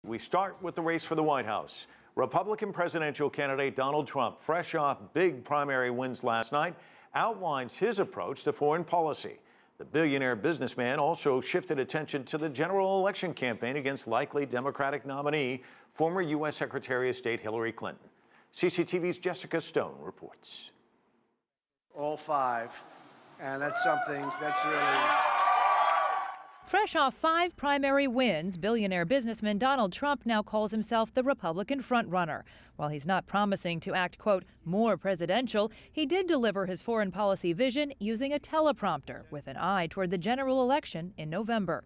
We start with the race for the White House. Republican presidential candidate Donald Trump, fresh off big primary wins last night, outlines his approach to foreign policy. The billionaire businessman also shifted attention to the general election campaign against likely Democratic nominee, former U.S. Secretary of State Hillary Clinton. CCTV's Jessica Stone reports. All five, and that's something that's really... Fresh off 5 primary wins, billionaire businessman Donald Trump now calls himself the Republican frontrunner. While he's not promising to act, quote, more presidential, he did deliver his foreign policy vision using a teleprompter with an eye toward the general election in November.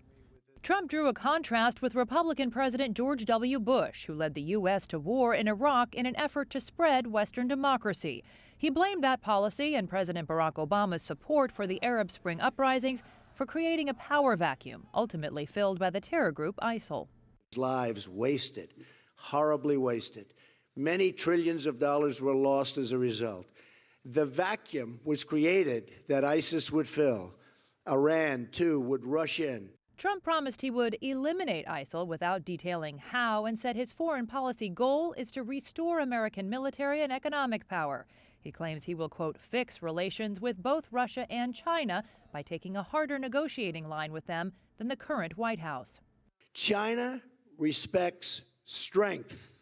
Trump drew a contrast with Republican President George W. Bush, who led the U.S. to war in Iraq in an effort to spread Western democracy. He blamed that policy and President Barack Obama's support for the Arab Spring uprisings for creating a power vacuum, ultimately filled by the terror group ISIL. Lives wasted, horribly wasted. Many trillions of dollars were lost as a result. The vacuum was created that ISIS would fill. Iran, too, would rush in. Trump promised he would eliminate ISIL without detailing how, and said his foreign policy goal is to restore American military and economic power. He claims he will, quote, fix relations with both Russia and China by taking a harder negotiating line with them than the current White House. China respects strength,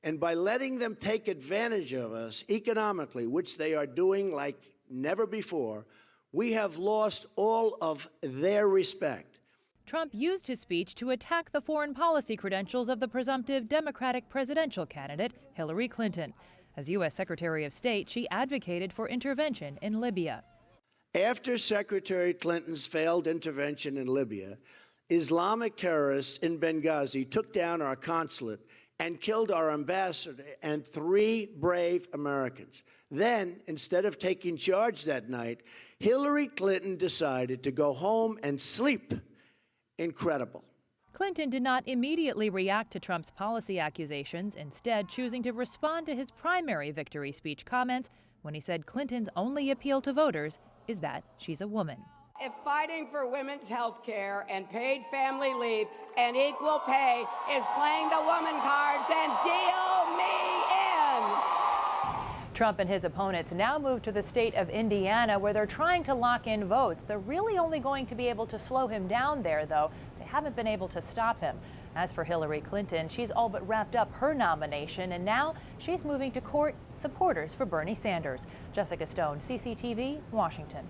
and by letting them take advantage of us economically, which they are doing like never before, we have lost all of their respect. Trump used his speech to attack the foreign policy credentials of the presumptive Democratic presidential candidate, Hillary Clinton. As U.S. Secretary of State, she advocated for intervention in Libya. After Secretary Clinton's failed intervention in Libya, Islamic terrorists in Benghazi took down our consulate and killed our ambassador and 3 brave Americans. Then, instead of taking charge that night, Hillary Clinton decided to go home and sleep. Incredible. Clinton did not immediately react to Trump's policy accusations, instead choosing to respond to his primary victory speech comments when he said Clinton's only appeal to voters is that she's a woman. If fighting for women's health care and paid family leave and equal pay is playing the woman card, then deal me in. Trump and his opponents now move to the state of Indiana, where they're trying to lock in votes. They're really only going to be able to slow him down there, though. They haven't been able to stop him. As for Hillary Clinton, she's all but wrapped up her nomination, and now she's moving to court supporters for Bernie Sanders. Jessica Stone, CCTV, Washington.